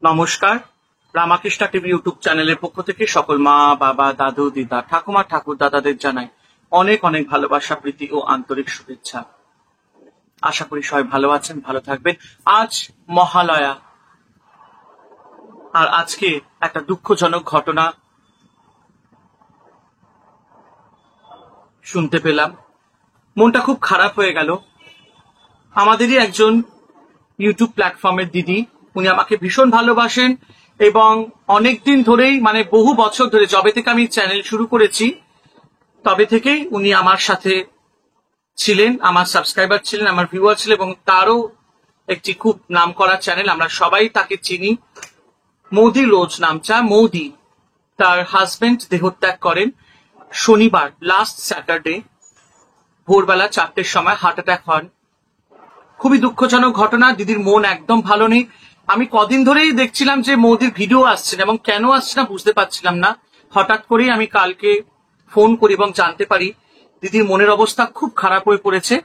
নমস্কার। Ramakrishna TV YouTube চ্যানেলের পক্ষ থেকে সকল মা, বাবা, দাদু, দিদা, ঠাকুমা, ঠাকুর দাদাদের জানাই অনেক অনেক ভালোবাসা, প্রীতি ও আন্তরিক শুভেচ্ছা। আশা করি সবাই ভালো আছেন, ভালো থাকবেন। আজ মহালয়া, আর আজকে একটা দুঃখজনক ঘটনা শুনতে পেলাম। মনটা খুব খারাপ হয়ে গেল। আমাদেরই একজন ইউটিউব প্ল্যাটফর্মের দিদি, উনি আমাকে ভীষণ ভালোবাসেন এবং অনেকদিন ধরেই, মানে বহু বছর ধরে, যবে থেকে আমি চ্যানেল শুরু করেছি তবে থেকেই উনি আমার সাথে ছিলেন, আমার সাবস্ক্রাইবার ছিলেন, আমার ভিউয়ার ছিলেন এবং তারও একটি খুব নামকরা চ্যানেল, আমরা সবাই তাকে চিনি, মৌদি রোজ নামচা। মৌদি, তার হাজবেন্ড দেহত্যাগ করেন শনিবার, লাস্ট স্যাটারডে ভোরবেলা 4টের সময় হার্ট অ্যাটাক হন। খুবই দুঃখজনক ঘটনা। দিদির মন একদম ভালো নেই। আমি কদিন ধরেই দেখছিলাম যে মৌদির ভিডিও আসছে না এবং কেন আসছে না বুঝতে পারছিলাম না। হঠাৎ করেই আমি কালকে ফোন করি এবং জানতে পারি দিদির মনের অবস্থা খুব খারাপ হয়ে পড়েছে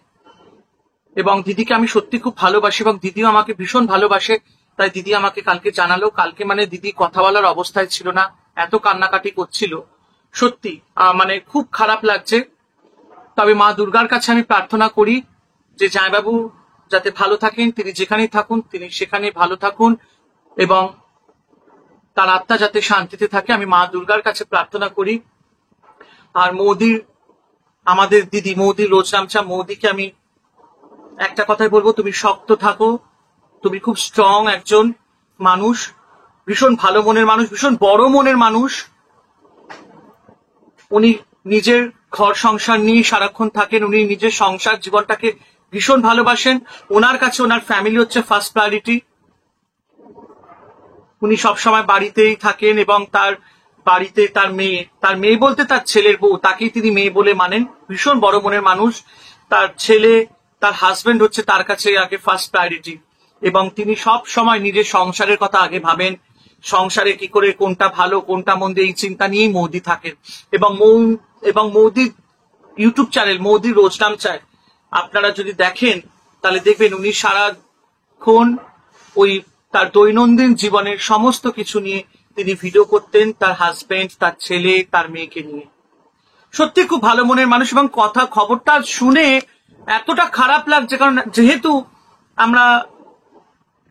এবং দিদিকে আমি সত্যি খুব ভালোবাসি এবং দিদিও আমাকে ভীষণ ভালোবাসে। তাই দিদি আমাকে কালকে জানালো। কালকে মানে দিদি কথা বলার অবস্থায় ছিল না, এত কান্নাকাটি করছিল। সত্যি মানে খুব খারাপ লাগছে। তবে মা দুর্গার কাছে আমি প্রার্থনা করি যে জামাইবাবু যাতে ভালো থাকেন, তিনি যেখানেই থাকুন তিনি সেখানে ভালো থাকুন এবং তার আত্মা যাতে শান্তিতে থাকে, আমি মা দুর্গার কাছে প্রার্থনা করি। আর মৌদির, আমাদের দিদি মৌদি রোজ নামচা, মৌদিকে আমি একটা কথাই বলবো, তুমি শক্ত থাকো। তুমি খুব স্ট্রং একজন মানুষ, ভীষণ ভালো মনের মানুষ, ভীষণ বড় মনের মানুষ। উনি নিজের ঘর সংসার নিয়ে সারাক্ষণ থাকেন, উনি নিজের সংসার জীবনটাকে ভীষণ ভালোবাসেন। ওনার কাছে ওনার ফ্যামিলি হচ্ছে ফার্স্ট প্রায়োরিটি। উনি সবসময় বাড়িতেই থাকেন এবং তার বাড়িতে তার মেয়ে বলতে তার ছেলের বউ, তাকেই তিনি মেয়ে বলে মানেন। ভীষণ বড় মনের মানুষ। তার ছেলে, তার হাজবেন্ড হচ্ছে তার কাছে আগে ফার্স্ট প্রায়োরিটি এবং তিনি সব সময় নিজের সংসারের কথা আগে ভাবেন। সংসারে কি করে কোনটা ভালো কোনটা মন্দ, এই চিন্তা নিয়েই মৌদি থাকেন। এবং মৌদির ইউটিউব চ্যানেল মৌদি রোজ নামচায় আপনারা যদি দেখেন তাহলে দেখবেন উনি সারাক্ষণ ওই তার দৈনন্দিন জীবনের সমস্ত কিছু নিয়ে তিনি ভিডিও করতেন, তার হাজবেন্ড, তার ছেলে, তার মেয়েকে নিয়ে। সত্যি খুব ভালো মনের মানুষ এবং খবরটা শুনে এতটা খারাপ লাগছে, কারণ যেহেতু আমরা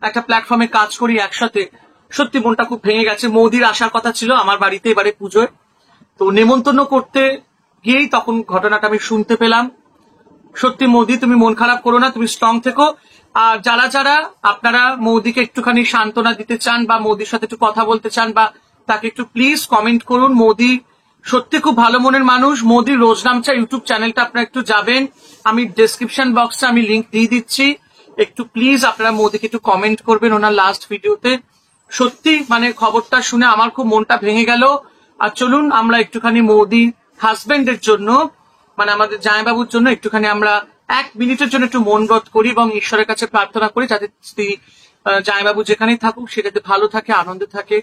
একটা প্ল্যাটফর্মে কাজ করি একসাথে, সত্যি মনটা খুব ভেঙে গেছে। মৌদির আসার কথা ছিল আমার বাড়িতে এবারে পুজোয়, তো নেমন্তন্ন করতে গিয়েই তখন ঘটনাটা আমি শুনতে পেলাম। সত্যি মৌদি, তুমি মন খারাপ করো না, তুমি স্ট্রং থেকো। আর যারা যারা আপনারা মৌদিকে একটুখানি সান্ত্বনা দিতে চান বা মৌদির সাথে একটু কথা বলতে চান বা তাকে একটু প্লিজ কমেন্ট করুন। মৌদি সত্যি খুব ভালো মনের মানুষ। মৌদির রোজ নামচা ইউটিউব চ্যানেলটা আপনারা একটু যাবেন, আমি ডেসক্রিপশন বক্সে আমি লিঙ্ক দিয়ে দিচ্ছি। একটু প্লিজ আপনারা মৌদিকে একটু কমেন্ট করবেন ওনার লাস্ট ভিডিওতে। সত্যি মানে খবরটা শুনে আমার খুব মনটা ভেঙে গেল। আর চলুন আমরা একটুখানি মৌদি হাজবেন্ডের জন্য, মানে আমাদের জামাইবাবুর জন্য একটুখানি আমরা 1 মিনিটের জন্য একটু মন রোধ করি এবং ঈশ্বরের কাছে প্রার্থনা করি যাতে জামাইবাবু যেখানেই থাকুক সেটাতে ভালো থাকে, আনন্দে থাকে,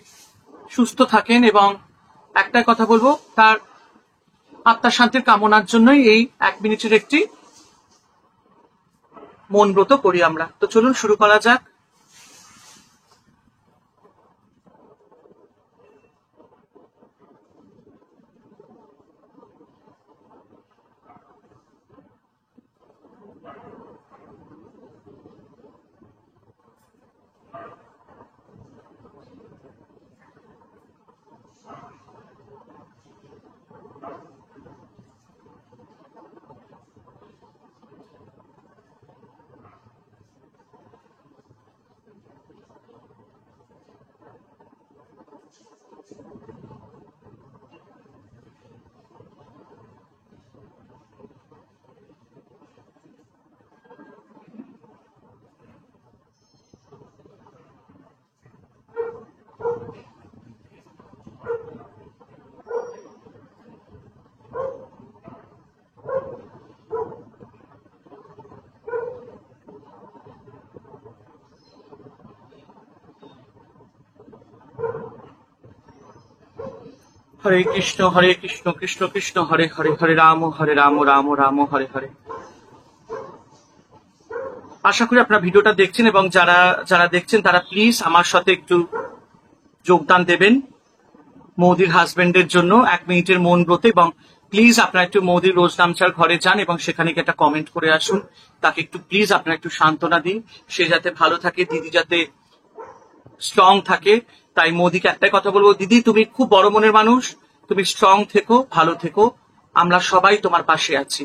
সুস্থ থাকেন। এবং একটা কথা বলবো, তার আত্মার শান্তির কামনার জন্যই এই 1 মিনিটের একটি মন ব্রত করি আমরা। তো চলুন শুরু করা যাক। হরে কৃষ্ণ কৃষ্ণ কৃষ্ণ হরে হরে, হরে রাম রাম রাম হরে হরে। আশা করি আপনারা ভিডিওটা দেখছেন এবং যারা যারা দেখছেন তারা প্লিজ আমার সাথে একটু যোগদান দেবেন মোদির হাজবেন্ডের জন্য 1 মিনিটের মৌন ব্রতে। এবং প্লিজ আপনারা একটু মোদির রোজ নামচার ঘরে যান এবং সেখানে গিয়ে একটা কমেন্ট করে আসুন। তাকে একটু প্লিজ আপনারা একটু সান্ত্বনা দিন, সে যাতে ভালো থাকে, দিদি যাতে স্ট্রং থাকে। তাই মোদিকে একটাই কথা বলবো, দিদি তুমি খুব বড় মনের মানুষ, তুমি স্ট্রং থেকো, ভালো থেকো, আমরা সবাই তোমার পাশে আছি।